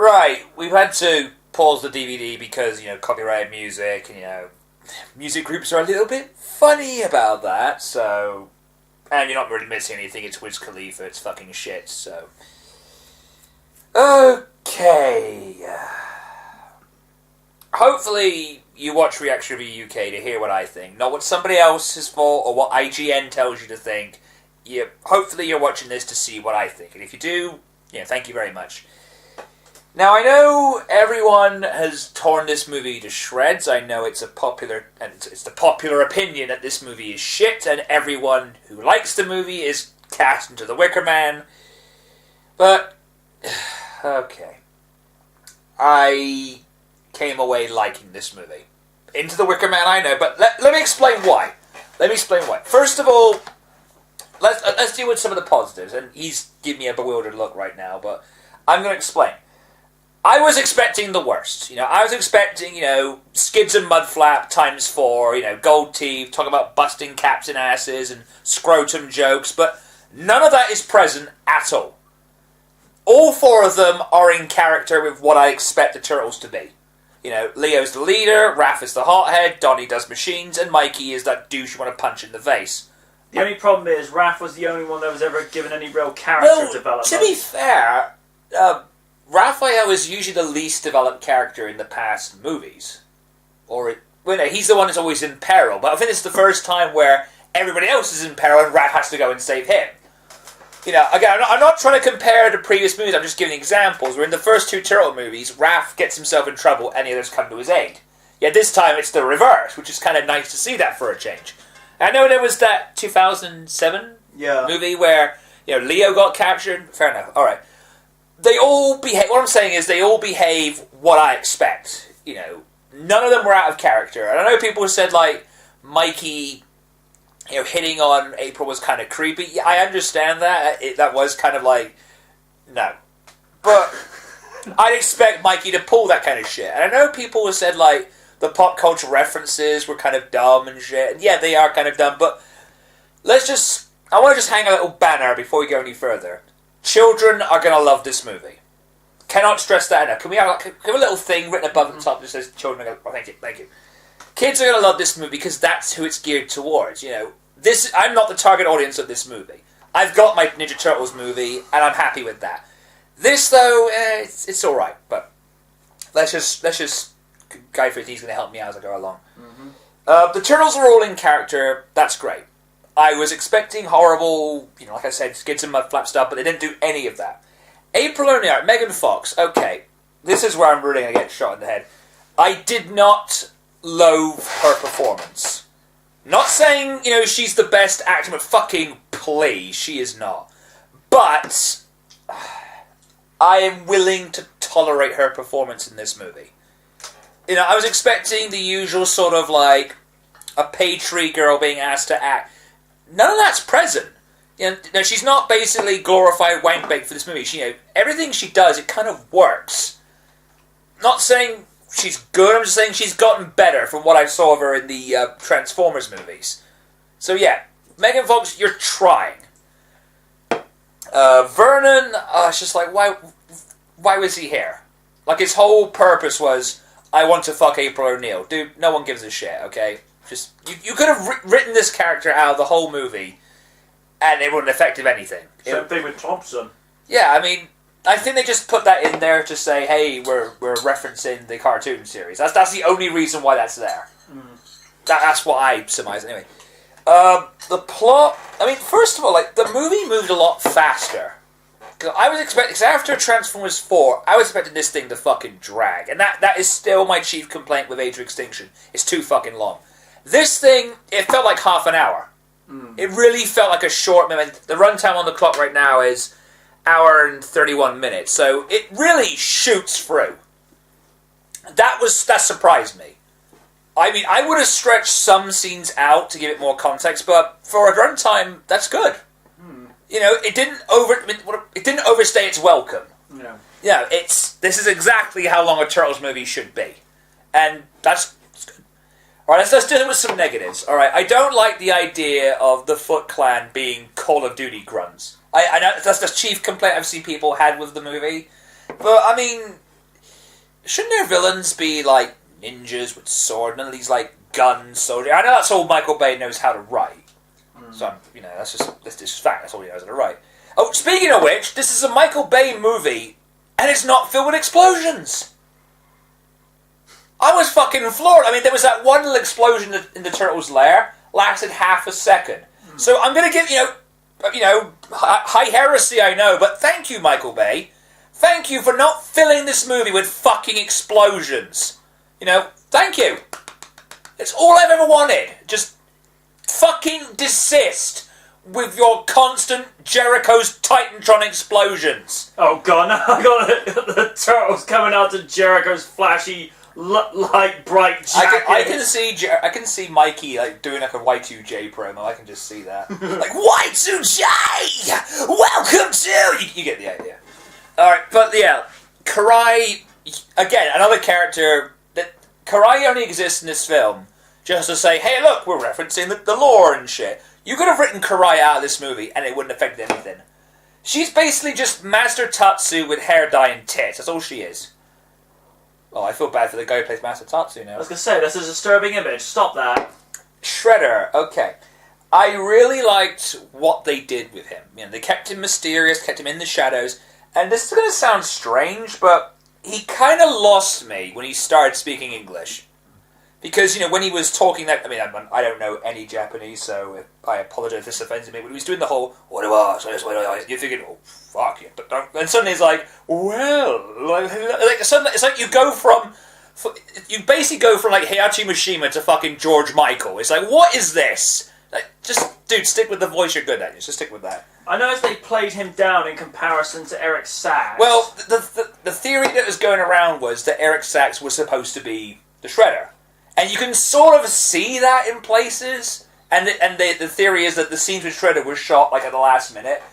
Right, we've had to pause the DVD because, copyrighted music, and, music groups are a little bit funny about that, so... And you're not really missing anything, it's Wiz Khalifa, it's fucking shit, so... Okay... Hopefully you watch Reaction Review UK to hear what I think, not what somebody else has thought or what IGN tells you to think. Hopefully you're watching this to see what I think, and if you do, thank you very much. Now, I know everyone has torn this movie to shreds. I know it's the popular opinion that this movie is shit, and everyone who likes the movie is cast into the Wicker Man. But, okay. I came away liking this movie. Into the Wicker Man, I know, but let me explain why. First of all, let's deal with some of the positives, and he's giving me a bewildered look right now, but I'm going to explain. I was expecting the worst. I was expecting, skids and mudflap times 4, gold teeth, talking about busting caps and asses and scrotum jokes, but none of that is present at all. All 4 of them are in character with what I expect the Turtles to be. Leo's the leader, Raph is the hothead, Donnie does machines, and Mikey is that douche you want to punch in the face. The only problem is Raph was the only one that was ever given any real character development. To be fair, Raphael is usually the least developed character in the past movies. He's the one that's always in peril, but I think it's the first time where everybody else is in peril and Raph has to go and save him. Again, I'm not trying to compare to previous movies, I'm just giving examples, where in the first 2 Turtle movies, Raph gets himself in trouble and the others come to his aid. Yet this time it's the reverse, which is kind of nice to see that for a change. I know there was that 2007 movie where, Leo got captured. Fair enough, alright. They all behave, what I'm saying is they all behave what I expect. None of them were out of character. And I know people have said, Mikey... hitting on April was kind of creepy. Yeah, I understand that. That was kind of no. But I'd expect Mikey to pull that kind of shit. And I know people have said, the pop culture references were kind of dumb and shit. And yeah, they are kind of dumb, but I want to just hang a little banner before we go any further. Children are going to love this movie. Cannot stress that enough. Can we have a little thing written above the top that says children are going to... thank you. Kids are going to love this movie because that's who it's geared towards, I'm not the target audience of this movie. I've got my Ninja Turtles movie, and I'm happy with that. This, though, it's alright, but let's just Guy 15's going to help me out as I go along. Mm-hmm. The Turtles are all in character, that's great. I was expecting horrible, like I said, skids and mudflap stuff, but they didn't do any of that. April O'Neil, Megan Fox, okay, this is where I'm really going to get shot in the head. I did not loathe her performance. Not saying, she's the best actor, but fucking please, she is not. But I am willing to tolerate her performance in this movie. I was expecting the usual sort of a page 3 girl being asked to act. None of that's present. She's not basically glorified wankbait for this movie. Everything she does, it kind of works. Not saying she's good, I'm just saying she's gotten better from what I saw of her in the Transformers movies. So yeah, Megan Fox, you're trying. Vernon, it's just why was he here? His whole purpose was, I want to fuck April O'Neil. Dude, no one gives a shit, okay? Just you could have written this character out of the whole movie, and it wouldn't have affected anything. Same thing with Thompson. Yeah, I think they just put that in there to say, hey, we're referencing the cartoon series. That's the only reason why that's there. Mm. That's what I surmise anyway. The plot, first of all, the movie moved a lot faster. I was expecting, because after Transformers 4, I was expecting this thing to fucking drag. And that is still my chief complaint with Age of Extinction. It's too fucking long. This thing, it felt like half an hour. Mm. It really felt like a short minute. The runtime on the clock right now is hour and 31 minutes. So it really shoots through. That surprised me. I would have stretched some scenes out to give it more context, but for a runtime, that's good. It didn't overstay its welcome. No. This is exactly how long a Turtles movie should be, and that's good. All right, let's deal with some negatives. All right, I don't like the idea of the Foot Clan being Call of Duty grunts. I know that's the chief complaint I've seen people had with the movie, but shouldn't their villains be like ninjas with sword? None of these like gun soldiers. I know that's all Michael Bay knows how to write. So that's just fact. That's all he knows how to write. Oh, speaking of which, this is a Michael Bay movie, and it's not filled with explosions. I was fucking floored. I mean, there was that one little explosion in the turtle's lair, lasted half a second. So I'm going to give high heresy, I know, but thank you, Michael Bay. Thank you for not filling this movie with fucking explosions. Thank you. It's all I've ever wanted. Just fucking desist with your constant Jericho's Titantron explosions. Oh god, now I got the turtles coming out to Jericho's flashy, light, bright jacket. I can see Mikey like doing like a Y2J promo. I can just see that. Like, Y2J! Welcome to... You get the idea. Alright, but yeah, Karai, again, another character that... Karai only exists in this film just to say, hey look, we're referencing the lore and shit. You could have written Karai out of this movie and it wouldn't affect anything. She's basically just Master Tatsu with hair dye and tits. That's all she is. Oh, I feel bad for the guy who plays Master Tatsu now. I was going to say, that's a disturbing image. Stop that. Shredder, okay. I really liked what they did with him. They kept him mysterious, kept him in the shadows, and this is going to sound strange, but he kind of lost me when he started speaking English. Because, when he was talking that... I mean, I don't know any Japanese, so I apologize if this offends me, but he was doing the whole, you're thinking, oh, fuck you, but don't... And suddenly it's like, well... Suddenly, it's like you go from... You basically go from, like, Heihachi Mishima to fucking George Michael. It's like, what is this? Like, just, dude, stick with the voice you're good at. Just stick with that. I noticed they played him down in comparison to Eric Sachs. Well, the theory that was going around was that Eric Sachs was supposed to be the Shredder. And you can sort of see that in places, and the theory is that the scenes with Shredder were shot like at the last minute.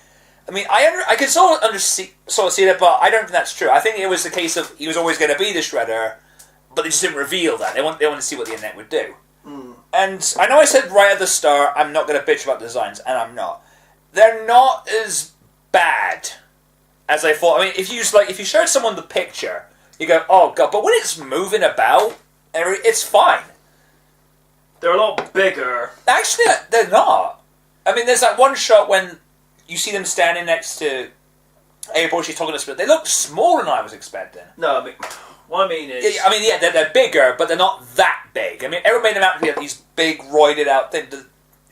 I mean, I can sort of see that, but I don't think that's true. I think it was the case of he was always going to be the Shredder, but they just didn't reveal that. They want to see what the internet would do. And I know I said right at the start I'm not going to bitch about the designs, and I'm not. They're not as bad as I thought. I mean, if you showed someone the picture, you go, oh god, but when it's moving about, it's fine. They're a lot bigger. Actually, they're not. I mean, there's that one shot when you see them standing next to April. She's talking to us, but they look smaller than I was expecting. No, I mean, what I mean is... they're bigger, but they're not that big. I mean, everyone made them out to be like these big, roided out things.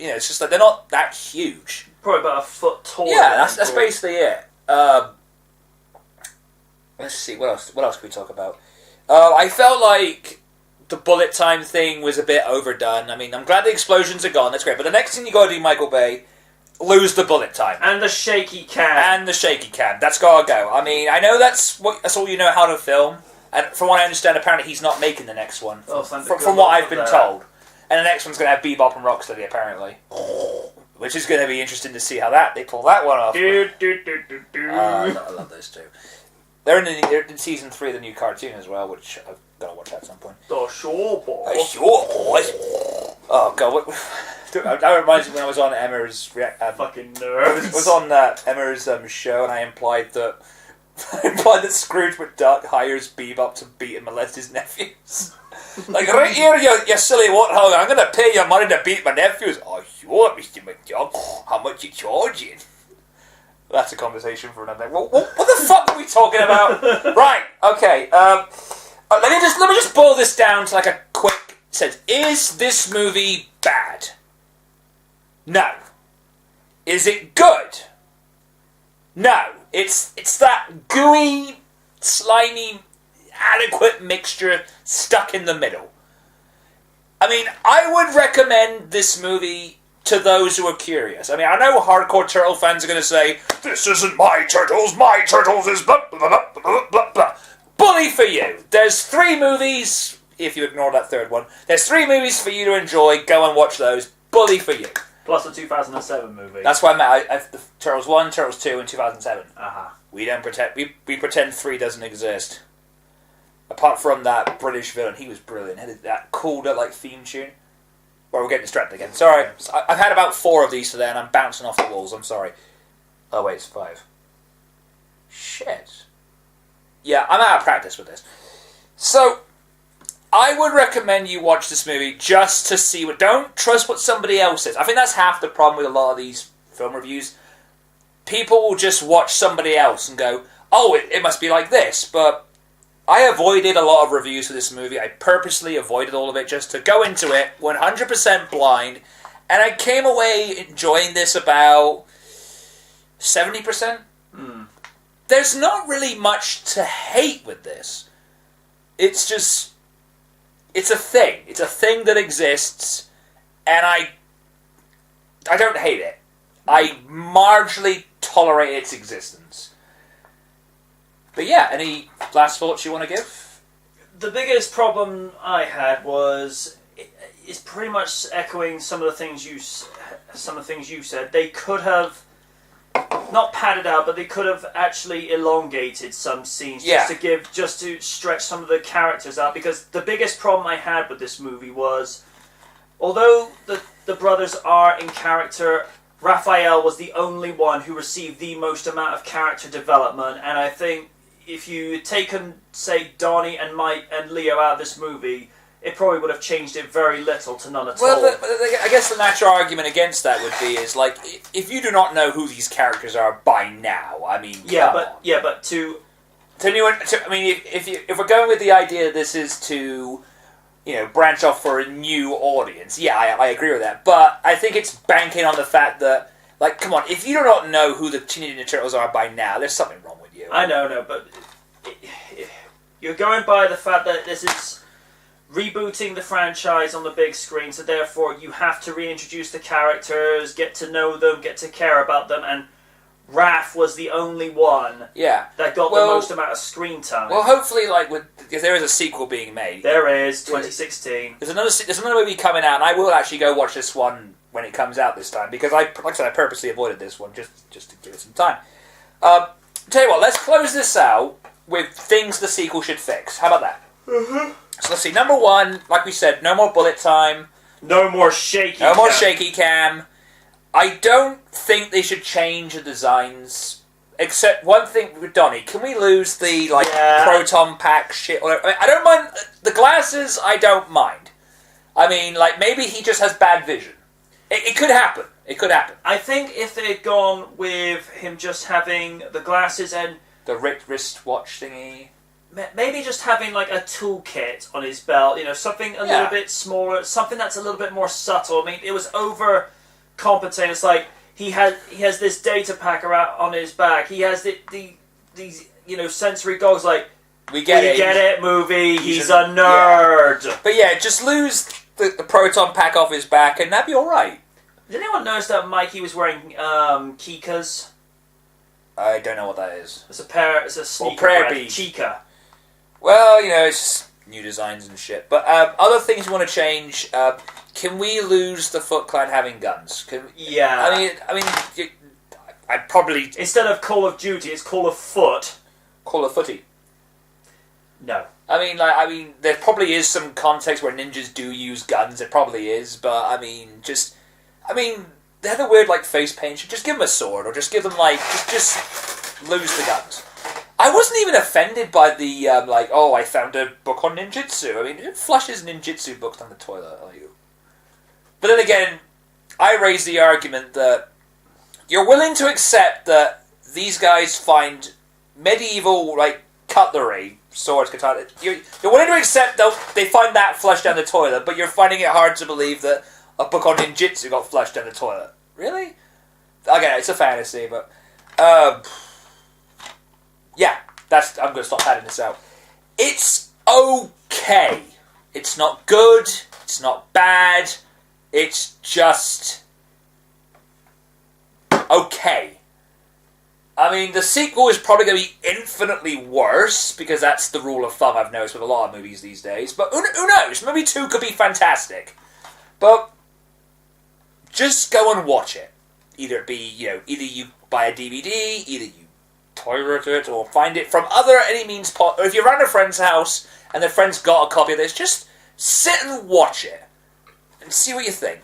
It's just like, they're not that huge. Probably about a foot tall. Yeah, that's basically it. Let's see, what else can we talk about? I felt like the bullet time thing was a bit overdone. I mean, I'm glad the explosions are gone, that's great. But the next thing you got to do, Michael Bay, lose the bullet time. And the shaky cam. That's got to go. I mean, I know that's all you know how to film. And from what I understand, apparently he's not making the next one. From what I've been told. And the next one's going to have Bebop and Rocksteady, apparently. Which is going to be interesting to see how they pull that one off. I love those two. They're in season 3 of the new cartoon as well, which I've got to watch at some point. The Shore Boys. The Shore Boys. Oh god, what? That reminds me when I was on Emma's fucking nerds. I was on Emma's show, and I implied that Scrooge McDuck hires Bebop to beat and molest his nephews. Like, right here, you silly warthog, I'm going to pay your money to beat my nephews. Oh, sure, Mr. McDuck. How much you charging? That's a conversation for another day. What the fuck are we talking about? Right, okay. Let me just boil this down to like a quick sentence. Is this movie bad? No. Is it good? No. It's that gooey, slimy, adequate mixture stuck in the middle. I mean, I would recommend this movie to those who are curious. I mean, I know hardcore Turtle fans are going to say, this isn't my Turtles is blah, blah, blah, blah, blah, blah. Bully for you. There's 3 movies, if you ignore that third one, there's 3 movies for you to enjoy. Go and watch those. Bully for you. Plus the 2007 movie. That's why I the Turtles 1, Turtles 2, and 2007. Uh-huh. We don't pretend, we pretend 3 doesn't exist. Apart from that British villain, he was brilliant. He had that cool, like, theme tune. Well, we're getting distracted again. Sorry. I've had about 4 of these today and I'm bouncing off the walls. I'm sorry. Oh, wait, it's 5. Shit. Yeah, I'm out of practice with this. So, I would recommend you watch this movie just to see what... Don't trust what somebody else says. I think that's half the problem with a lot of these film reviews. People will just watch somebody else and go, oh, it must be like this. But I avoided a lot of reviews for this movie. I purposely avoided all of it just to go into it 100% blind. And I came away enjoying this about 70%. There's not really much to hate with this. It's just... It's a thing. It's a thing that exists, and I don't hate it. I marginally tolerate its existence. But yeah, any last thoughts you want to give? The biggest problem I had was it's pretty much echoing some of the things you said. They could have not padded out, but they could have actually elongated some scenes just to stretch some of the characters out. Because the biggest problem I had with this movie was, although the brothers are in character, Raphael was the only one who received the most amount of character development. And I think if you had taken, say, Donnie and Mike and Leo out of this movie, it probably would have changed it very little to none at all. Well, I guess the natural argument against that would be is like, if you do not know who these characters are by now, I mean, if we're going with the idea that this is to, branch off for a new audience, I agree with that. But I think it's banking on the fact that, like, come on, if you do not know who the Teenage Ninja Turtles are by now, there's something wrong with you. I know, but you're going by the fact that this is rebooting the franchise on the big screen, so therefore you have to reintroduce the characters, get to know them, get to care about them, and Raph was the only one that got the most amount of screen time. Well, hopefully, because there is a sequel being made. There is, 2016. There's another movie coming out, and I will actually go watch this one when it comes out this time, because like I said, I purposely avoided this one just to give it some time. Tell you what, let's close this out with things the sequel should fix. How about that? Mm-hmm. So let's see. Number one, like we said, no more bullet time. No more shaky cam. No more shaky cam. I don't think they should change the designs. Except one thing with Donnie. Can we lose the proton pack shit? I don't mind. The glasses, I don't mind. I mean, maybe he just has bad vision. It could happen. It could happen. I think if they had gone with him just having the glasses and the wristwatch thingy. Maybe just having a toolkit on his belt, something a little bit smaller, something that's a little bit more subtle. I mean, it was overcompensating. It's like he has this data pack around on his back. He has these sensory goggles. We get it, movie. He's a nerd. Yeah. But just lose the proton pack off his back, and that'd be all right. Did anyone notice that Mikey was wearing Kikas? I don't know what that is. It's a sneaker brand, Chica. Well, it's just new designs and shit. But other things you want to change, can we lose the Foot Clan having guns? I mean, I'd probably... Instead of Call of Duty, it's Call of Foot. Call of Footy. No. I mean, there probably is some context where ninjas do use guns. It probably is, but they have a weird face paint. Just give them a sword, or just give them just lose the guns. I wasn't even offended by the I found a book on ninjutsu. I mean, it flushes ninjutsu books down the toilet. But then again, I raised the argument that you're willing to accept that these guys find medieval cutlery, swords, katana. You're willing to accept that they find that flushed down the toilet, but you're finding it hard to believe that a book on ninjutsu got flushed down the toilet. Really? Okay, it's a fantasy, but I'm going to stop padding this out. It's okay. It's not good. It's not bad. It's just okay. I mean, the sequel is probably going to be infinitely worse, because that's the rule of thumb I've noticed with a lot of movies these days. But who knows? Movie 2 could be fantastic. But just go and watch it. Either you buy a DVD, either you pirate it, or find it from any means or if you're around a friend's house and their friend's got a copy of this, just sit and watch it and see what you think.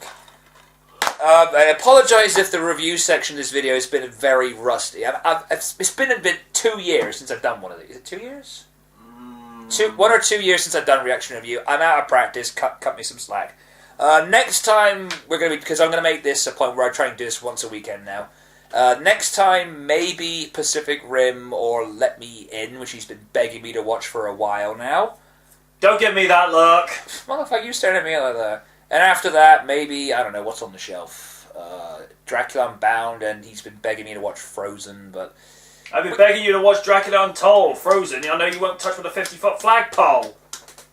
I apologise if the review section of this video has been very rusty. It's been 2 years since I've done one of these. Is it 2 years? 1 or 2 years since I've done a reaction review. I'm out of practice. Cut me some slack. Next time we're going to be, because I'm going to make this a point where I try and do this once a weekend now. Next time, maybe Pacific Rim or Let Me In, which he's been begging me to watch for a while now. Don't give me that look. Motherfucker, you staring at me like that. And after that, maybe, I don't know, what's on the shelf? Dracula Unbound, and he's been begging me to watch Frozen, but... I've been begging you to watch Dracula Untold, Frozen. I know you won't touch with a 50-foot flagpole.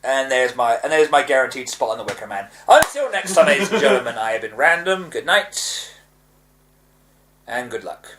And there's my guaranteed spot on the Wicker Man. Until next time, ladies and gentlemen, I have been Random. Good night. And good luck.